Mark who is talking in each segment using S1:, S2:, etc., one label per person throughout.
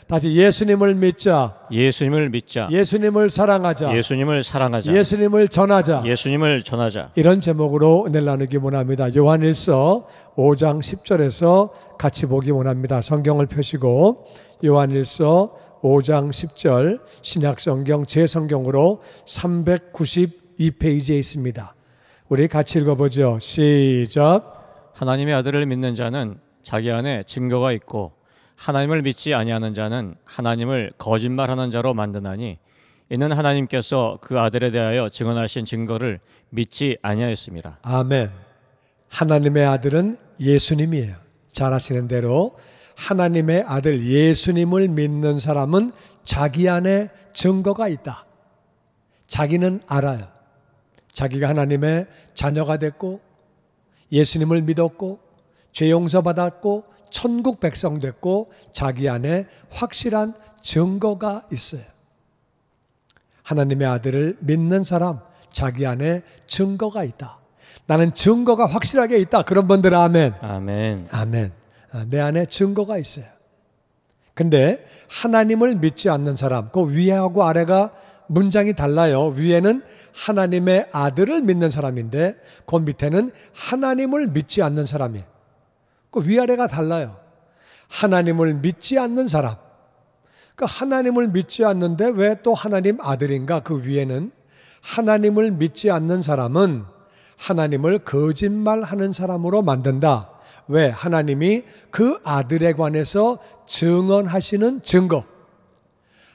S1: 다시 예수님을 믿자.
S2: 예수님을 믿자.
S1: 예수님을 사랑하자.
S2: 예수님을 사랑하자.
S1: 예수님을 전하자.
S2: 예수님을 전하자.
S1: 이런 제목으로 은혜를 나누기 원합니다. 요한일서 5장 10절에서 같이 보기 원합니다. 성경을 펴시고 요한일서 5장 10절 신약성경 제성경으로 392페이지에 있습니다. 우리 같이 읽어보죠. 시작.
S2: 하나님의 아들을 믿는 자는 자기 안에 증거가 있고 하나님을 믿지 아니하는 자는 하나님을 거짓말하는 자로 만드나니 이는 하나님께서 그 아들에 대하여 증언하신 증거를 믿지 아니하였습니다.
S1: 아멘. 하나님의 아들은 예수님이에요. 잘 아시는 대로 하나님의 아들 예수님을 믿는 사람은 자기 안에 증거가 있다. 자기는 알아요. 자기가 하나님의 자녀가 됐고 예수님을 믿었고 죄 용서받았고 천국 백성 됐고 자기 안에 확실한 증거가 있어요. 하나님의 아들을 믿는 사람, 자기 안에 증거가 있다. 나는 증거가 확실하게 있다. 그런 분들 아멘.
S2: 아멘.
S1: 아멘. 내 안에 증거가 있어요. 근데 하나님을 믿지 않는 사람, 그 위하고 아래가 문장이 달라요. 위에는 하나님의 아들을 믿는 사람인데 그 밑에는 하나님을 믿지 않는 사람이에요. 그 위아래가 달라요. 하나님을 믿지 않는 사람. 그 하나님을 믿지 않는데 왜 또 하나님 아들인가? 그 위에는 하나님을 믿지 않는 사람은 하나님을 거짓말하는 사람으로 만든다. 왜? 하나님이 그 아들에 관해서 증언하시는 증거.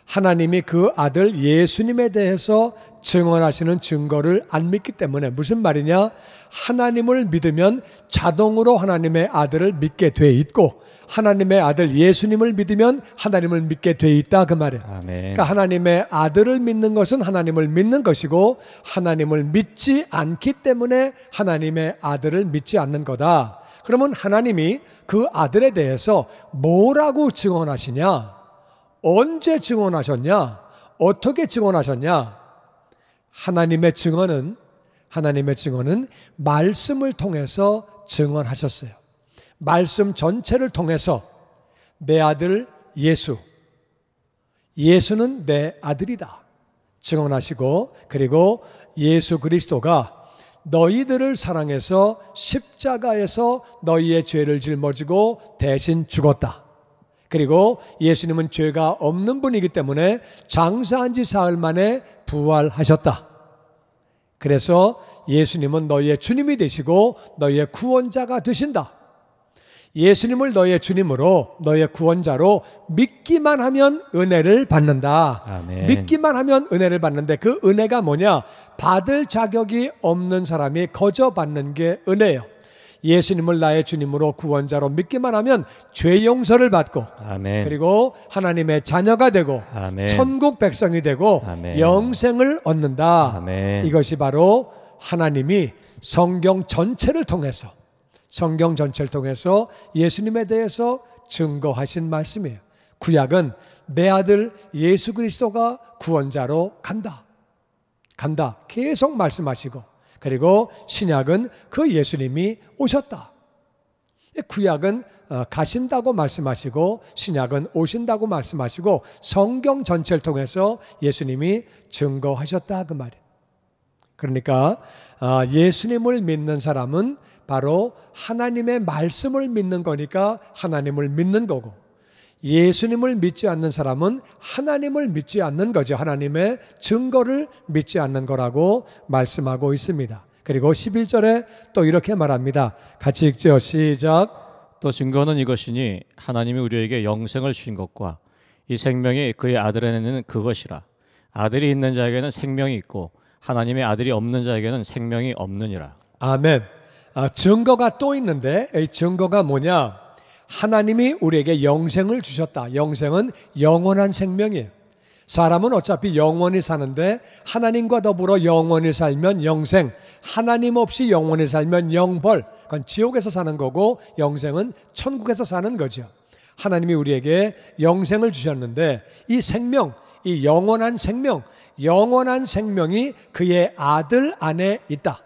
S1: 하나님이 그 아들 예수님에 대해서 증언하시는 증거를 안 믿기 때문에 무슨 말이냐? 하나님을 믿으면 자동으로 하나님의 아들을 믿게 돼 있고 하나님의 아들 예수님을 믿으면 하나님을 믿게 돼 있다 그 말이에요.
S2: 아멘.
S1: 그러니까 하나님의 아들을 믿는 것은 하나님을 믿는 것이고 하나님을 믿지 않기 때문에 하나님의 아들을 믿지 않는 거다. 그러면 하나님이 그 아들에 대해서 뭐라고 증언하시냐? 언제 증언하셨냐? 어떻게 증언하셨냐? 하나님의 증언은 말씀을 통해서 증언하셨어요. 말씀 전체를 통해서 내 아들 예수는 내 아들이다 증언하시고 그리고 예수 그리스도가 너희들을 사랑해서 십자가에서 너희의 죄를 짊어지고 대신 죽었다. 그리고 예수님은 죄가 없는 분이기 때문에 장사한 지 사흘 만에 부활하셨다. 그래서 예수님은 너희의 주님이 되시고 너희의 구원자가 되신다. 예수님을 너희의 주님으로 너희의 구원자로 믿기만 하면 은혜를 받는다.
S2: 아멘.
S1: 믿기만 하면 은혜를 받는데 그 은혜가 뭐냐? 받을 자격이 없는 사람이 거저 받는 게 은혜예요. 예수님을 나의 주님으로 구원자로 믿기만 하면 죄 용서를 받고
S2: 아멘.
S1: 그리고 하나님의 자녀가 되고
S2: 아멘.
S1: 천국 백성이 되고
S2: 아멘.
S1: 영생을 얻는다.
S2: 아멘.
S1: 이것이 바로 하나님이 성경 전체를 통해서 예수님에 대해서 증거하신 말씀이에요. 구약은 내 아들 예수 그리스도가 구원자로 간다 계속 말씀하시고 그리고 신약은 그 예수님이 오셨다. 구약은 가신다고 말씀하시고 신약은 오신다고 말씀하시고 성경 전체를 통해서 예수님이 증거하셨다 그 말이에요. 그러니까 예수님을 믿는 사람은 바로 하나님의 말씀을 믿는 거니까 하나님을 믿는 거고 예수님을 믿지 않는 사람은 하나님을 믿지 않는 거죠. 하나님의 증거를 믿지 않는 거라고 말씀하고 있습니다. 그리고 11절에 또 이렇게 말합니다. 같이 읽죠. 시작.
S2: 또 증거는 이것이니 하나님이 우리에게 영생을 주신 것과 이 생명이 그의 아들 안에는 그것이라. 아들이 있는 자에게는 생명이 있고 하나님의 아들이 없는 자에게는 생명이 없느니라.
S1: 아멘. 증거가 또 있는데 이 증거가 뭐냐? 하나님이 우리에게 영생을 주셨다. 영생은 영원한 생명이에요. 사람은 어차피 영원히 사는데 하나님과 더불어 영원히 살면 영생, 하나님 없이 영원히 살면 영벌. 그건 지옥에서 사는 거고 영생은 천국에서 사는 거죠. 하나님이 우리에게 영생을 주셨는데 이 생명, 이 영원한 생명이 그의 아들 안에 있다.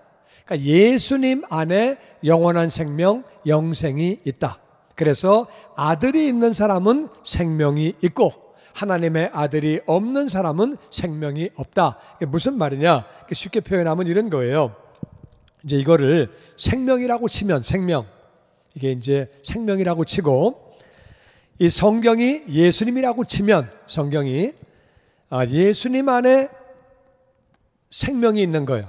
S1: 그러니까 예수님 안에 영원한 생명, 영생이 있다. 그래서 아들이 있는 사람은 생명이 있고 하나님의 아들이 없는 사람은 생명이 없다. 이게 무슨 말이냐? 쉽게 표현하면 이런 거예요. 이제 이거를 생명이라고 치면 이게 이제 생명이라고 치고 이 성경이 예수님이라고 치면 성경이 예수님 안에 생명이 있는 거예요.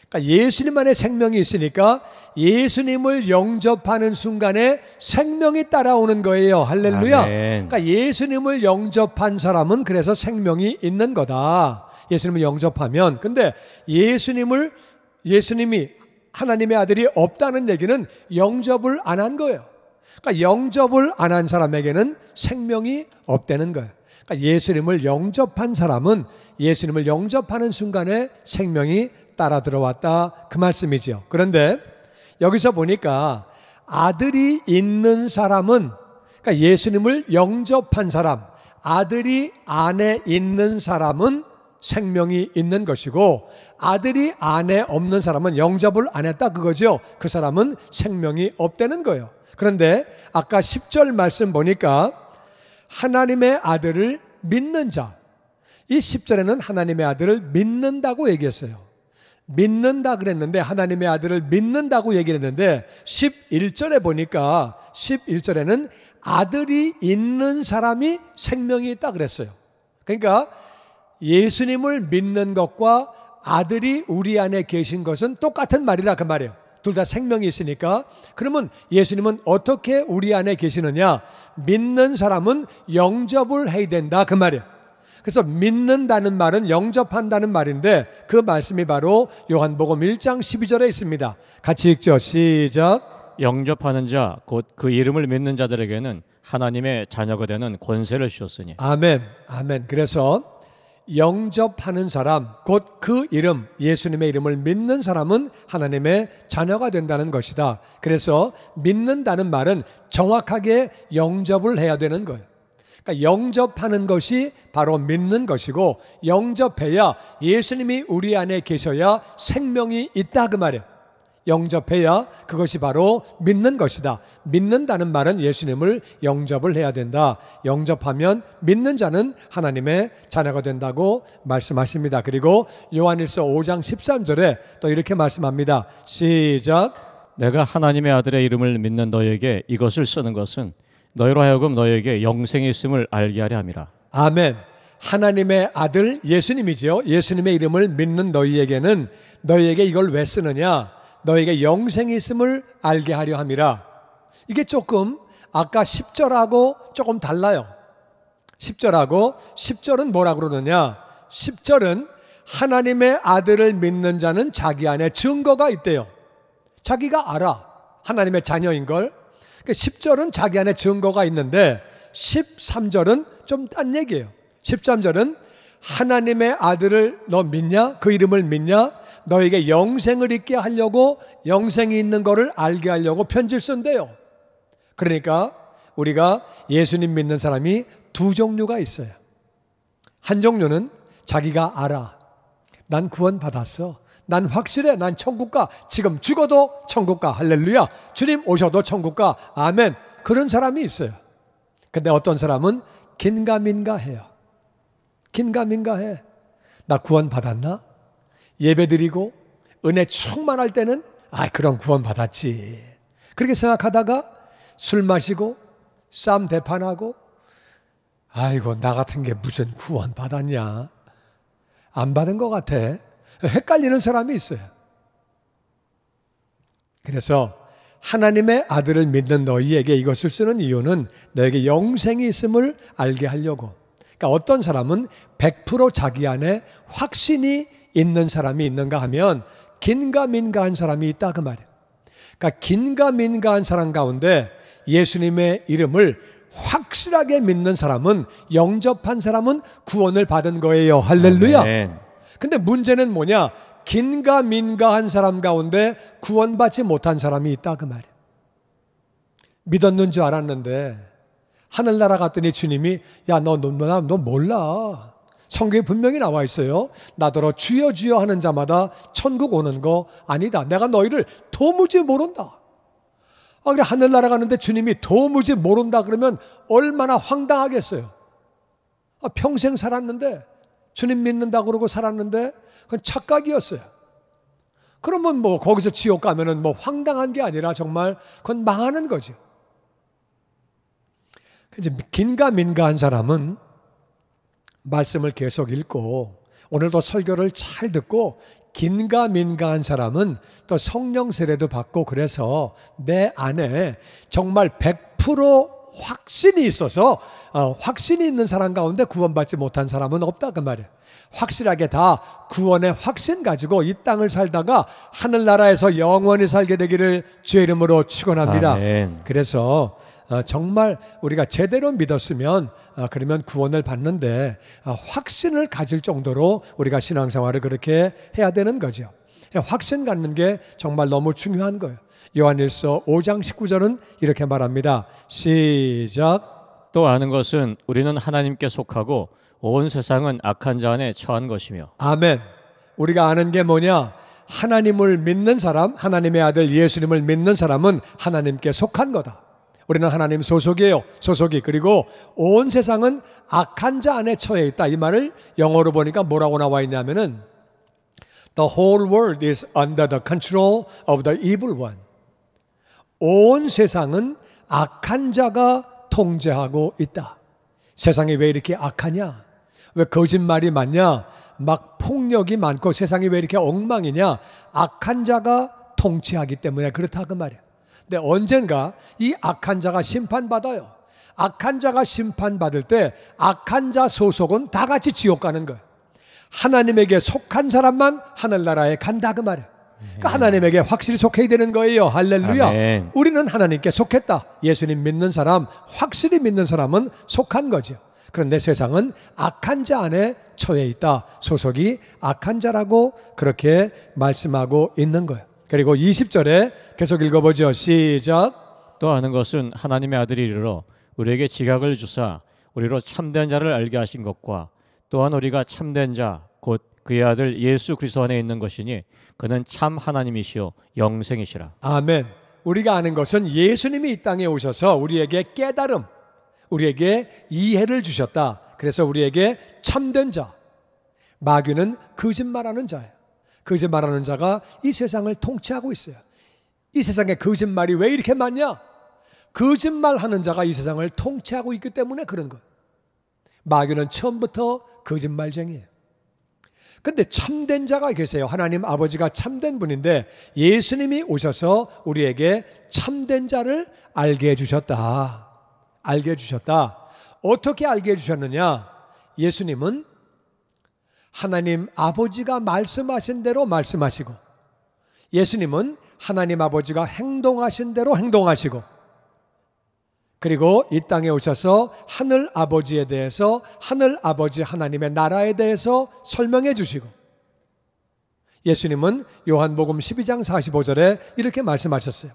S1: 그러니까 예수님 안에 생명이 있으니까 예수님을 영접하는 순간에 생명이 따라오는 거예요. 할렐루야.
S2: 아멘.
S1: 그러니까 예수님을 영접한 사람은 그래서 생명이 있는 거다. 예수님을 영접하면. 근데 예수님이 하나님의 아들이 없다는 얘기는 영접을 안 한 거예요. 그러니까 영접을 안 한 사람에게는 생명이 없다는 거예요. 그러니까 예수님을 영접한 사람은 예수님을 영접하는 순간에 생명이 따라 들어왔다 그 말씀이죠. 그런데 여기서 보니까 아들이 있는 사람은 그러니까 예수님을 영접한 사람, 아들이 안에 있는 사람은 생명이 있는 것이고 아들이 안에 없는 사람은 영접을 안 했다 그거죠. 그 사람은 생명이 없다는 거예요. 그런데 아까 10절 말씀 보니까 하나님의 아들을 믿는 자, 이 10절에는 하나님의 아들을 믿는다고 얘기했어요. 믿는다 그랬는데 하나님의 아들을 믿는다고 얘기했는데 11절에 보니까 11절에는 아들이 있는 사람이 생명이 있다 그랬어요. 그러니까 예수님을 믿는 것과 아들이 우리 안에 계신 것은 똑같은 말이라 그 말이에요. 둘 다 생명이 있으니까. 그러면 예수님은 어떻게 우리 안에 계시느냐? 믿는 사람은 영접을 해야 된다 그 말이에요. 그래서 믿는다는 말은 영접한다는 말인데 그 말씀이 바로 요한복음 1장 12절에 있습니다. 같이 읽죠. 시작.
S2: 영접하는 자 곧 그 이름을 믿는 자들에게는 하나님의 자녀가 되는 권세를 주셨으니.
S1: 아멘. 아멘. 그래서 영접하는 사람, 곧 그 이름, 예수님의 이름을 믿는 사람은 하나님의 자녀가 된다는 것이다. 그래서 믿는다는 말은 정확하게 영접을 해야 되는 거예요. 그러니까 영접하는 것이 바로 믿는 것이고 영접해야 예수님이 우리 안에 계셔야 생명이 있다 그 말이에요. 영접해야 그것이 바로 믿는 것이다. 믿는다는 말은 예수님을 영접을 해야 된다. 영접하면 믿는 자는 하나님의 자녀가 된다고 말씀하십니다. 그리고 요한일서 5장 13절에 또 이렇게 말씀합니다. 시작.
S2: 내가 하나님의 아들의 이름을 믿는 너희에게 이것을 쓰는 것은 너희로 하여금 너희에게 영생이 있음을 알게 하려 함이라.
S1: 아멘. 하나님의 아들 예수님이죠. 예수님의 이름을 믿는 너희에게는 너희에게 이걸 왜 쓰느냐? 너에게 영생이 있음을 알게 하려 함이라. 이게 조금 아까 10절하고 조금 달라요. 10절은 뭐라 그러느냐? 10절은 하나님의 아들을 믿는 자는 자기 안에 증거가 있대요. 자기가 알아. 하나님의 자녀인 걸. 10절은 자기 안에 증거가 있는데 13절은 좀 딴 얘기예요. 13절은 하나님의 아들을 너 믿냐? 그 이름을 믿냐? 너에게 영생을 있게 하려고 영생이 있는 것을 알게 하려고 편지를 쓴대요. 그러니까 우리가 예수님 믿는 사람이 두 종류가 있어요. 한 종류는 자기가 알아. 난 구원 받았어. 난 확실해. 난 천국 가. 지금 죽어도 천국 가. 할렐루야. 주님 오셔도 천국 가. 아멘. 그런 사람이 있어요. 근데 어떤 사람은 긴가민가해요. 긴가민가해. 나 구원 받았나? 예배드리고 은혜 충만할 때는 그럼 구원 받았지. 그렇게 생각하다가 술 마시고 쌈 대판하고 아이고 나 같은 게 무슨 구원 받았냐? 안 받은 것 같아. 헷갈리는 사람이 있어요. 그래서 하나님의 아들을 믿는 너희에게 이것을 쓰는 이유는 너에게 영생이 있음을 알게 하려고. 그러니까 어떤 사람은 100% 자기 안에 확신이 있는 사람이 있는가 하면 긴가민가한 사람이 있다 그 말이에요. 그러니까 긴가민가한 사람 가운데 예수님의 이름을 확실하게 믿는 사람은 영접한 사람은 구원을 받은 거예요. 할렐루야.
S2: 아멘.
S1: 근데 문제는 뭐냐? 긴가민가한 사람 가운데 구원받지 못한 사람이 있다 그 말이에요. 믿었는 줄 알았는데 하늘나라 갔더니 주님이 야 너 몰라. 성경에 분명히 나와 있어요. 나더러 주여 주여 하는 자마다 천국 오는 거 아니다. 내가 너희를 도무지 모른다. 그래 하늘나라 가는데 주님이 도무지 모른다 그러면 얼마나 황당하겠어요. 평생 살았는데 주님 믿는다고 그러고 살았는데 그건 착각이었어요. 그러면 뭐 거기서 지옥 가면은 뭐 황당한 게 아니라 정말 그건 망하는 거죠. 이제 긴가민가한 사람은 말씀을 계속 읽고 오늘도 설교를 잘 듣고 긴가민가한 사람은 또 성령 세례도 받고 그래서 내 안에 정말 100% 확신이 있어서 확신이 있는 사람 가운데 구원받지 못한 사람은 없다 그 말이에요. 확실하게 다 구원의 확신 가지고 이 땅을 살다가 하늘나라에서 영원히 살게 되기를 주의 이름으로 축원합니다.
S2: 아멘.
S1: 그래서 정말 우리가 제대로 믿었으면 그러면 구원을 받는데 확신을 가질 정도로 우리가 신앙생활을 그렇게 해야 되는 거죠. 확신 갖는 게 정말 너무 중요한 거예요. 요한일서 5장 19절은 이렇게 말합니다. 시작.
S2: 또 아는 것은 우리는 하나님께 속하고 온 세상은 악한 자 안에 처한 것이며.
S1: 아멘. 우리가 아는 게 뭐냐? 하나님을 믿는 사람, 하나님의 아들 예수님을 믿는 사람은 하나님께 속한 거다. 우리는 하나님 소속이에요. 소속이. 그리고 온 세상은 악한 자 안에 처해 있다. 이 말을 영어로 보니까 뭐라고 나와 있냐면은 The whole world is under the control of the evil one. 온 세상은 악한 자가 통제하고 있다. 세상이 왜 이렇게 악하냐? 왜 거짓말이 많냐? 막 폭력이 많고 세상이 왜 이렇게 엉망이냐? 악한 자가 통치하기 때문에 그렇다 그 말이야. 근데 언젠가 이 악한 자가 심판받아요. 악한 자가 심판받을 때 악한 자 소속은 다 같이 지옥 가는 거예요. 하나님에게 속한 사람만 하늘나라에 간다 그 말이에요. 그러니까 하나님에게 확실히 속해야 되는 거예요. 할렐루야.
S2: 아멘.
S1: 우리는 하나님께 속했다. 예수님 믿는 사람, 확실히 믿는 사람은 속한 거죠. 그런데 세상은 악한 자 안에 처해 있다. 소속이 악한 자라고 그렇게 말씀하고 있는 거예요. 그리고 20절에 계속 읽어보죠. 시작.
S2: 또 아는 것은 하나님의 아들이 이르러 우리에게 지각을 주사 우리로 참된 자를 알게 하신 것과 또한 우리가 참된 자 곧 그의 아들 예수 그리스도 안에 있는 것이니 그는 참 하나님이시요 영생이시라.
S1: 아멘. 우리가 아는 것은 예수님이 이 땅에 오셔서 우리에게 깨달음, 우리에게 이해를 주셨다. 그래서 우리에게 참된 자. 마귀는 거짓말하는 자예요. 거짓말하는 자가 이 세상을 통치하고 있어요. 이 세상에 거짓말이 왜 이렇게 많냐? 거짓말하는 자가 이 세상을 통치하고 있기 때문에 그런 거예요. 마귀는 처음부터 거짓말쟁이에요. 근데 참된 자가 계세요. 하나님 아버지가 참된 분인데 예수님이 오셔서 우리에게 참된 자를 알게 해주셨다. 알게 해주셨다. 어떻게 알게 해주셨느냐? 예수님은 하나님 아버지가 말씀하신 대로 말씀하시고, 예수님은 하나님 아버지가 행동하신 대로 행동하시고, 그리고 이 땅에 오셔서 하늘 아버지에 대해서, 하늘 아버지 하나님의 나라에 대해서 설명해 주시고, 예수님은 요한복음 12장 45절에 이렇게 말씀하셨어요.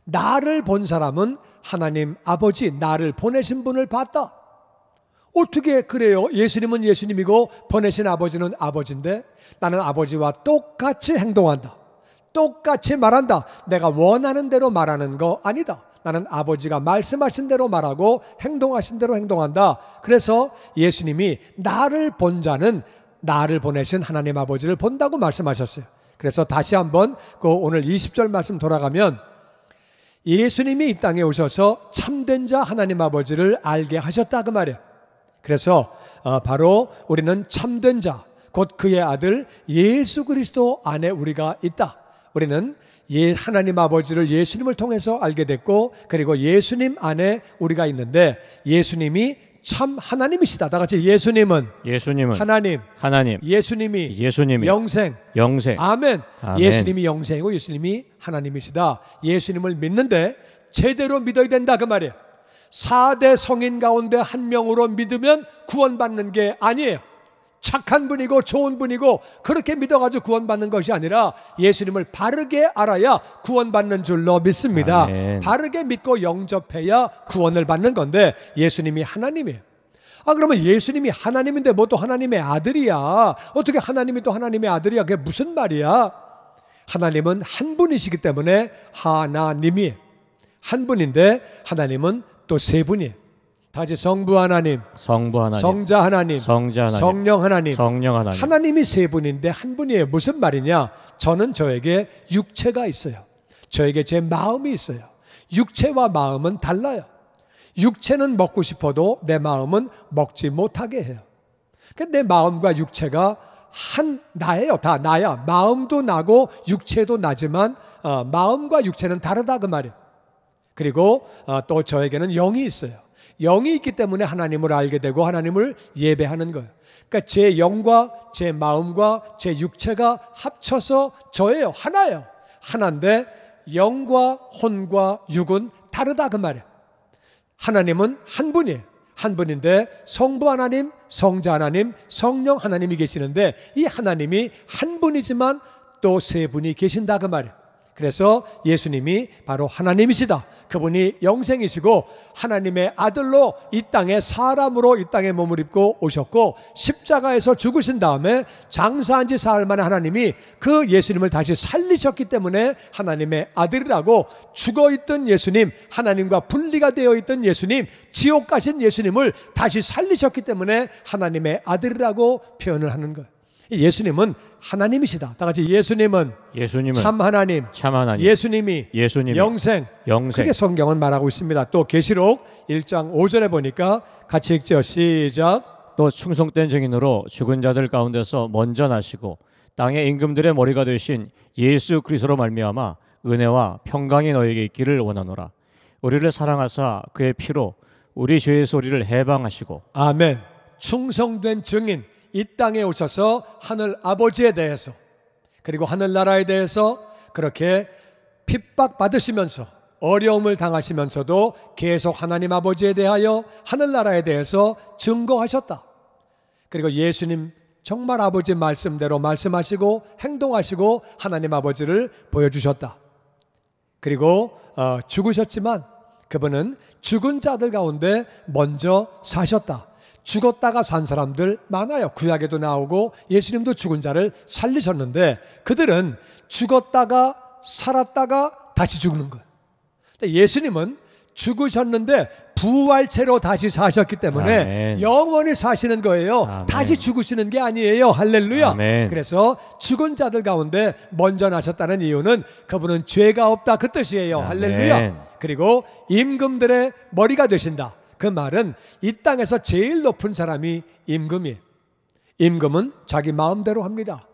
S1: 나를 본 사람은 하나님 아버지, 나를 보내신 분을 봤다. 어떻게 그래요? 예수님은 예수님이고 보내신 아버지는 아버지인데 나는 아버지와 똑같이 행동한다. 똑같이 말한다. 내가 원하는 대로 말하는 거 아니다. 나는 아버지가 말씀하신 대로 말하고 행동하신 대로 행동한다. 그래서 예수님이 나를 본 자는 나를 보내신 하나님 아버지를 본다고 말씀하셨어요. 그래서 다시 한번 그 오늘 20절 말씀 돌아가면 예수님이 이 땅에 오셔서 참된 자 하나님 아버지를 알게 하셨다 그 말이에요. 그래서 바로 우리는 참된 자, 곧 그의 아들 예수 그리스도 안에 우리가 있다. 우리는 하나님 아버지를 예수님을 통해서 알게 됐고, 그리고 예수님 안에 우리가 있는데 예수님이 참 하나님이시다. 다 같이 예수님은 하나님, 예수님이 영생. 아멘. 예수님이 영생이고 예수님이 하나님이시다. 예수님을 믿는데 제대로 믿어야 된다 그 말이에요. 4대 성인 가운데 한 명으로 믿으면 구원받는 게 아니에요. 착한 분이고 좋은 분이고 그렇게 믿어가지고 구원받는 것이 아니라 예수님을 바르게 알아야 구원받는 줄로 믿습니다.
S2: 아멘.
S1: 바르게 믿고 영접해야 구원을 받는 건데 예수님이 하나님이에요. 그러면 예수님이 하나님인데 뭐 또 하나님의 아들이야? 어떻게 하나님이 또 하나님의 아들이야? 그게 무슨 말이야? 하나님은 한 분이시기 때문에 하나님이 한 분인데 하나님은 또 세 분이에요. 다 같이 성부 하나님, 성자 하나님, 성령 하나님. 하나님이 세 분인데 한 분이에요. 무슨 말이냐? 저는 저에게 육체가 있어요. 저에게 제 마음이 있어요. 육체와 마음은 달라요. 육체는 먹고 싶어도 내 마음은 먹지 못하게 해요. 내 마음과 육체가 나예요. 다 나야. 마음도 나고 육체도 나지만 마음과 육체는 다르다 그 말이에요. 그리고 또 저에게는 영이 있어요. 영이 있기 때문에 하나님을 알게 되고 하나님을 예배하는 거예요. 그러니까 제 영과 제 마음과 제 육체가 합쳐서 저예요. 하나예요. 하나인데 영과 혼과 육은 다르다 그 말이에요. 하나님은 한 분이에요. 한 분인데 성부 하나님, 성자 하나님, 성령 하나님이 계시는데 이 하나님이 한 분이지만 또 세 분이 계신다 그 말이에요. 그래서 예수님이 바로 하나님이시다. 그분이 영생이시고 하나님의 아들로 이 땅에 사람으로 이 땅에 몸을 입고 오셨고 십자가에서 죽으신 다음에 장사한 지 사흘 만에 하나님이 그 예수님을 다시 살리셨기 때문에 하나님의 아들이라고, 죽어있던 예수님, 하나님과 분리가 되어 있던 예수님, 지옥 가신 예수님을 다시 살리셨기 때문에 하나님의 아들이라고 표현을 하는 거예요. 예수님은 하나님이시다. 다 같이 예수님은 참 하나님, 예수님이 영생. 그게 성경은 말하고 있습니다. 또 계시록 1장 5절에 보니까 같이 읽죠. 시작.
S2: 또 충성된 증인으로 죽은 자들 가운데서 먼저 나시고 땅의 임금들의 머리가 되신 예수 그리스도로 말미암아 은혜와 평강이 너에게 있기를 원하노라. 우리를 사랑하사 그의 피로 우리 죄에서 우리를 해방하시고.
S1: 아멘. 충성된 증인, 이 땅에 오셔서 하늘 아버지에 대해서, 그리고 하늘나라에 대해서 그렇게 핍박받으시면서 어려움을 당하시면서도 계속 하나님 아버지에 대하여 하늘나라에 대해서 증거하셨다. 그리고 예수님 정말 아버지 말씀대로 말씀하시고 행동하시고 하나님 아버지를 보여주셨다. 그리고 죽으셨지만 그분은 죽은 자들 가운데 먼저 사셨다. 죽었다가 산 사람들 많아요. 구약에도 나오고 예수님도 죽은 자를 살리셨는데 그들은 죽었다가 살았다가 다시 죽는 거예요. 예수님은 죽으셨는데 부활체로 다시 사셨기 때문에 아멘. 영원히 사시는 거예요. 아멘. 다시 죽으시는 게 아니에요. 할렐루야. 아멘. 그래서 죽은 자들 가운데 먼저 나셨다는 이유는 그분은 죄가 없다 그 뜻이에요. 아멘. 할렐루야. 그리고 임금들의 머리가 되신다. 그 말은 이 땅에서 제일 높은 사람이 임금이에요. 임금은 자기 마음대로 합니다.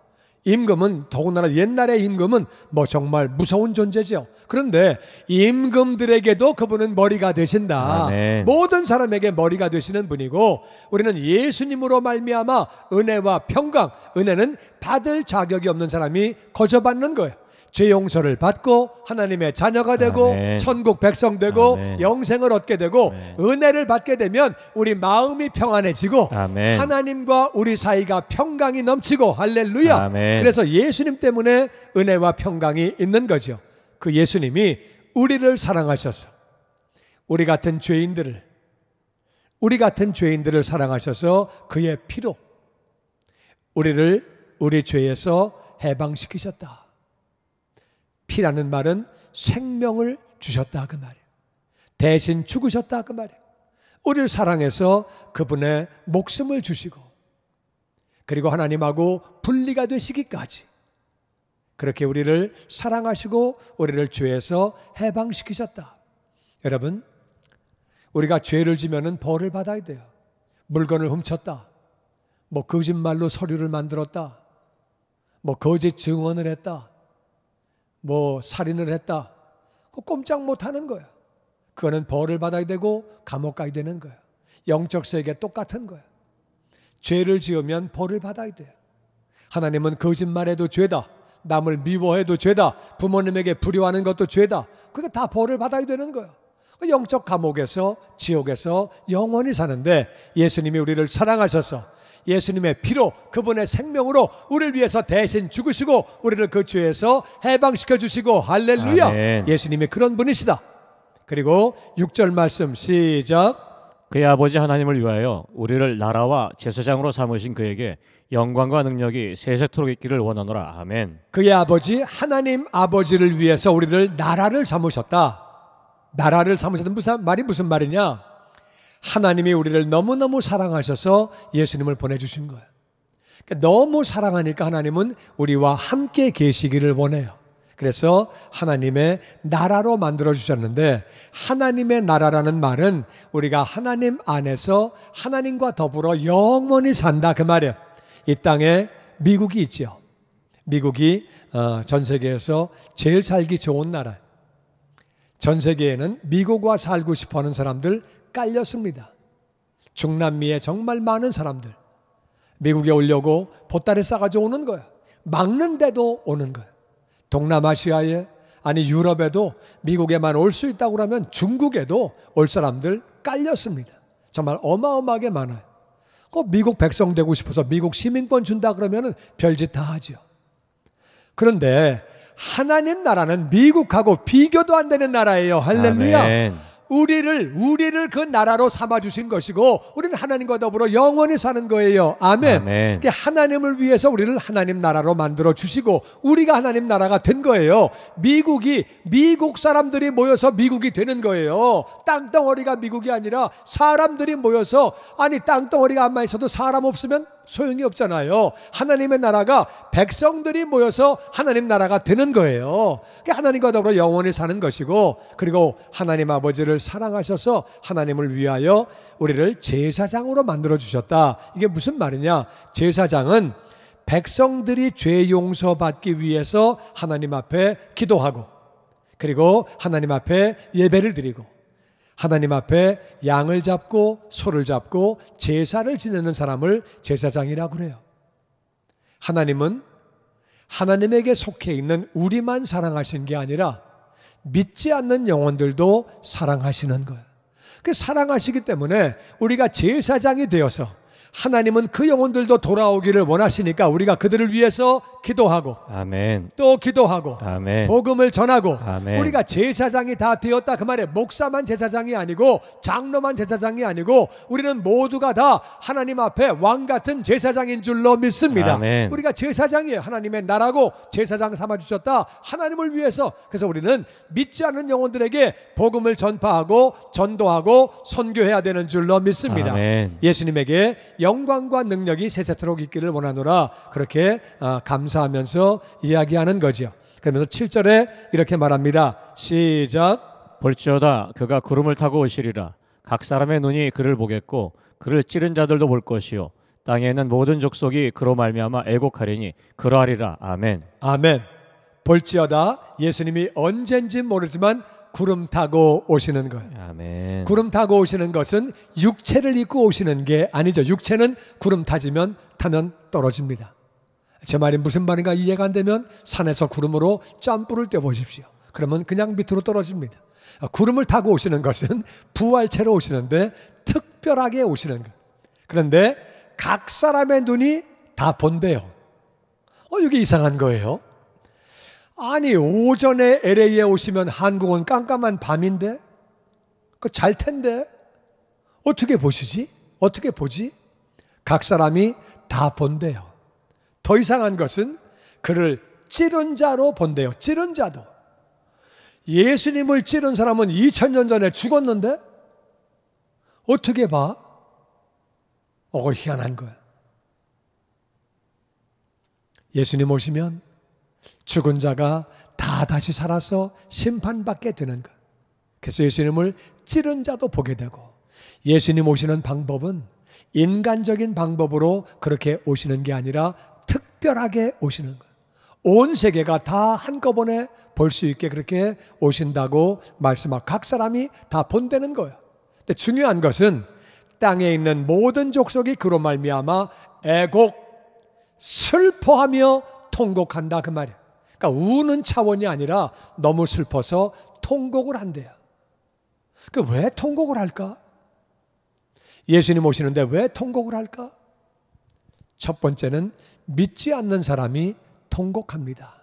S1: 임금은, 더군다나 옛날의 임금은 정말 무서운 존재죠. 그런데 임금들에게도 그분은 머리가 되신다. 아멘. 모든 사람에게 머리가 되시는 분이고, 우리는 예수님으로 말미암아 은혜와 평강, 은혜는 받을 자격이 없는 사람이 거저받는 거예요. 죄 용서를 받고 하나님의 자녀가 되고 아멘. 천국 백성 되고 아멘. 영생을 얻게 되고 아멘. 은혜를 받게 되면 우리 마음이 평안해지고 아멘. 하나님과 우리 사이가 평강이 넘치고 할렐루야. 아멘. 그래서 예수님 때문에 은혜와 평강이 있는 거죠. 그 예수님이 우리를 사랑하셔서 우리 같은 죄인들을 사랑하셔서 그의 피로 우리를 우리 죄에서 해방시키셨다. 피라는 말은 생명을 주셨다 그 말이에요. 대신 죽으셨다 그 말이에요. 우리를 사랑해서 그분의 목숨을 주시고 그리고 하나님하고 분리가 되시기까지 그렇게 우리를 사랑하시고 우리를 죄에서 해방시키셨다. 여러분, 우리가 죄를 지면은 벌을 받아야 돼요. 물건을 훔쳤다, 거짓말로 서류를 만들었다, 거짓 증언을 했다, 살인을 했다. 그거 꼼짝 못하는 거예요. 그거는 벌을 받아야 되고 감옥 가야 되는 거예요. 영적 세계 똑같은 거예요. 죄를 지으면 벌을 받아야 돼요. 하나님은 거짓말해도 죄다, 남을 미워해도 죄다, 부모님에게 불효하는 것도 죄다. 그게 다 벌을 받아야 되는 거예요. 영적 감옥에서, 지옥에서 영원히 사는데 예수님이 우리를 사랑하셔서 예수님의 피로, 그분의 생명으로 우리를 위해서 대신 죽으시고 우리를 그 죄에서 해방시켜 주시고 할렐루야. 아멘. 예수님이 그런 분이시다. 그리고 6절 말씀 시작.
S2: 그의 아버지 하나님을 위하여 우리를 나라와 제사장으로 삼으신 그에게 영광과 능력이 세세토록 있기를 원하노라. 아멘.
S1: 그의 아버지 하나님 아버지를 위해서 우리를 나라를 삼으셨다. 나라를 삼으셨다는 무슨 말이냐? 하나님이 우리를 너무너무 사랑하셔서 예수님을 보내주신 거예요. 그러니까 너무 사랑하니까 하나님은 우리와 함께 계시기를 원해요. 그래서 하나님의 나라로 만들어 주셨는데, 하나님의 나라라는 말은 우리가 하나님 안에서 하나님과 더불어 영원히 산다 그 말이에요. 이 땅에 미국이 있죠. 미국이 전 세계에서 제일 살기 좋은 나라예요. 전 세계에는 미국과 살고 싶어하는 사람들 깔렸습니다. 중남미에 정말 많은 사람들 미국에 오려고 보따리 싸가지고 오는 거예요. 막는데도 오는 거예요. 동남아시아에, 아니 유럽에도 미국에만 올 수 있다고 하면 중국에도 올 사람들 깔렸습니다. 정말 어마어마하게 많아요. 미국 백성 되고 싶어서 미국 시민권 준다 그러면 별짓 다 하죠. 그런데 하나님 나라는 미국하고 비교도 안 되는 나라예요. 할렐루야.
S2: 아멘.
S1: 우리를 그 나라로 삼아주신 것이고, 우리는 하나님과 더불어 영원히 사는 거예요. 아멘.
S2: 아멘.
S1: 하나님을 위해서 우리를 하나님 나라로 만들어 주시고 우리가 하나님 나라가 된 거예요. 미국이 미국 사람들이 모여서 미국이 되는 거예요. 땅덩어리가 미국이 아니라 사람들이 모여서, 아니 땅덩어리가 안만 있어도 사람 없으면 소용이 없잖아요. 하나님의 나라가 백성들이 모여서 하나님 나라가 되는 거예요. 하나님과 더불어 영원히 사는 것이고, 그리고 하나님 아버지를 사랑하셔서 하나님을 위하여 우리를 제사장으로 만들어 주셨다. 이게 무슨 말이냐? 제사장은 백성들이 죄 용서받기 위해서 하나님 앞에 기도하고, 그리고 하나님 앞에 예배를 드리고, 하나님 앞에 양을 잡고 소를 잡고 제사를 지내는 사람을 제사장이라고 그래요. 하나님은 하나님에게 속해 있는 우리만 사랑하신 게 아니라 믿지 않는 영혼들도 사랑하시는 거예요. 그 사랑하시기 때문에 우리가 제사장이 되어서, 하나님은 그 영혼들도 돌아오기를 원하시니까 우리가 그들을 위해서 기도하고,
S2: 아멘.
S1: 또 기도하고,
S2: 아멘.
S1: 복음을 전하고,
S2: 아멘.
S1: 우리가 제사장이 다 되었다 그 말에 목사만 제사장이 아니고 장로만 제사장이 아니고 우리는 모두가 다 하나님 앞에 왕 같은 제사장인 줄로 믿습니다.
S2: 아멘.
S1: 우리가 제사장이에요. 하나님의 나라고 제사장 삼아주셨다. 하나님을 위해서. 그래서 우리는 믿지 않는 영혼들에게 복음을 전파하고 전도하고 선교해야 되는 줄로 믿습니다.
S2: 아멘.
S1: 예수님에게 영광과 능력이 세세토록 있기를 원하노라. 그렇게 감사하면서 이야기하는 거죠. 그러면서 7절에 이렇게 말합니다. 시작.
S2: 볼지어다 그가 구름을 타고 오시리라. 각 사람의 눈이 그를 보겠고 그를 찌른 자들도 볼 것이요 땅에 있는 모든 족속이 그로 말미암아 애곡하리니 그러하리라. 아멘.
S1: 아멘. 볼지어다, 예수님이 언젠지 모르지만 구름 타고 오시는 거예요.
S2: 아멘.
S1: 구름 타고 오시는 것은 육체를 입고 오시는 게 아니죠. 육체는 구름 타면 떨어집니다. 제 말이 무슨 말인가 이해가 안 되면 산에서 구름으로 점프를 뛰어보십시오. 그러면 그냥 밑으로 떨어집니다. 구름을 타고 오시는 것은 부활체로 오시는데 특별하게 오시는 거예요. 그런데 각 사람의 눈이 다 본대요. 이게 이상한 거예요. 아니 오전에 LA에 오시면 한국은 깜깜한 밤인데 그 잘 텐데 어떻게 보시지? 어떻게 보지? 각 사람이 다 본대요. 더 이상한 것은 그를 찌른 자로 본대요. 찌른 자도. 예수님을 찌른 사람은 2000년 전에 죽었는데 어떻게 봐? 희한한 거야. 예수님 오시면 죽은 자가 다 다시 살아서 심판받게 되는 것. 그래서 예수님을 찌른 자도 보게 되고, 예수님 오시는 방법은 인간적인 방법으로 그렇게 오시는 게 아니라 특별하게 오시는 거예요. 온 세계가 다 한꺼번에 볼 수 있게 그렇게 오신다고 말씀하고 각 사람이 다 본다는 거예요. 근데 중요한 것은 땅에 있는 모든 족속이 그로 말미암아 애곡, 슬퍼하며 통곡한다 그 말이에요. 그러니까 우는 차원이 아니라 너무 슬퍼서 통곡을 한대요. 왜 통곡을 할까? 예수님 오시는데 왜 통곡을 할까? 첫 번째는 믿지 않는 사람이 통곡합니다.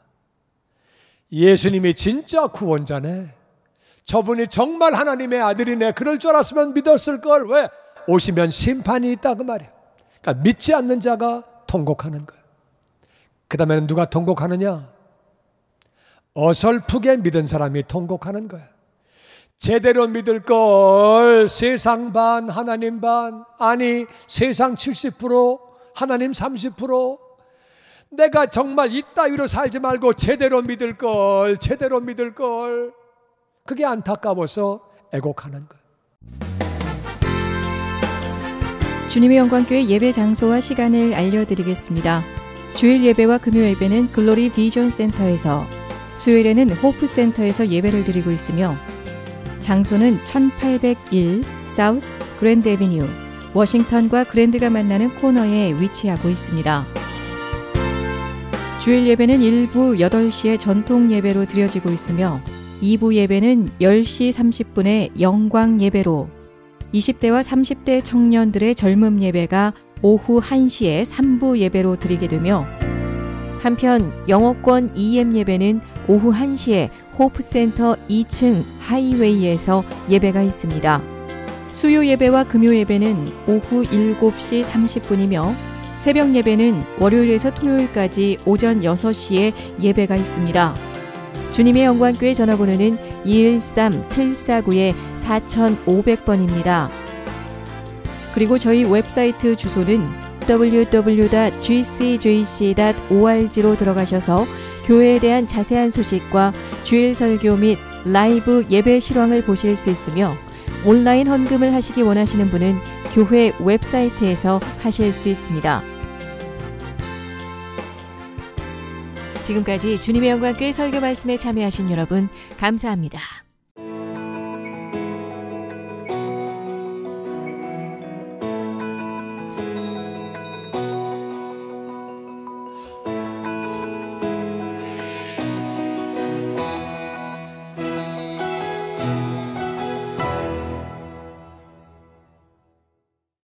S1: 예수님이 진짜 구원자네, 저분이 정말 하나님의 아들이네, 그럴 줄 알았으면 믿었을 걸. 왜? 오시면 심판이 있다 그 말이야. 그러니까 믿지 않는 자가 통곡하는 거야. 그 다음에는 누가 통곡하느냐? 어설프게 믿은 사람이 통곡하는 거야. 제대로 믿을 걸 세상 반 하나님 반, 아니 세상 70% 하나님 30%. 내가 정말 이따위로 살지 말고 제대로 믿을 걸, 제대로 믿을 걸. 그게 안타까워서 애곡하는 거야.
S3: 주님의 영광교회 예배 장소와 시간을 알려드리겠습니다. 주일 예배와 금요 예배는 글로리 비전 센터에서, 수요일에는 호프 센터에서 예배를 드리고 있으며, 장소는 1801 사우스 그랜드 애비뉴, 워싱턴과 그랜드가 만나는 코너에 위치하고 있습니다. 주일 예배는 1부 8시에 전통 예배로 드려지고 있으며, 2부 예배는 10시 30분에 영광 예배로, 20대와 30대 청년들의 젊음 예배가 오후 1시에 3부 예배로 드리게 되며, 한편 영어권 EM 예배는 오후 1시에 호프센터 2층 하이웨이에서 예배가 있습니다. 수요 예배와 금요 예배는 오후 7시 30분이며 새벽 예배는 월요일에서 토요일까지 오전 6시에 예배가 있습니다. 주님의 영광교회 전화번호는 213-749-4500번입니다. 그리고 저희 웹사이트 주소는 www.gcjc.org로 들어가셔서 교회에 대한 자세한 소식과 주일 설교 및 라이브 예배 실황을 보실 수 있으며, 온라인 헌금을 하시기 원하시는 분은 교회 웹사이트에서 하실 수 있습니다. 지금까지 주님의 영광교회 설교 말씀에 참여하신 여러분 감사합니다.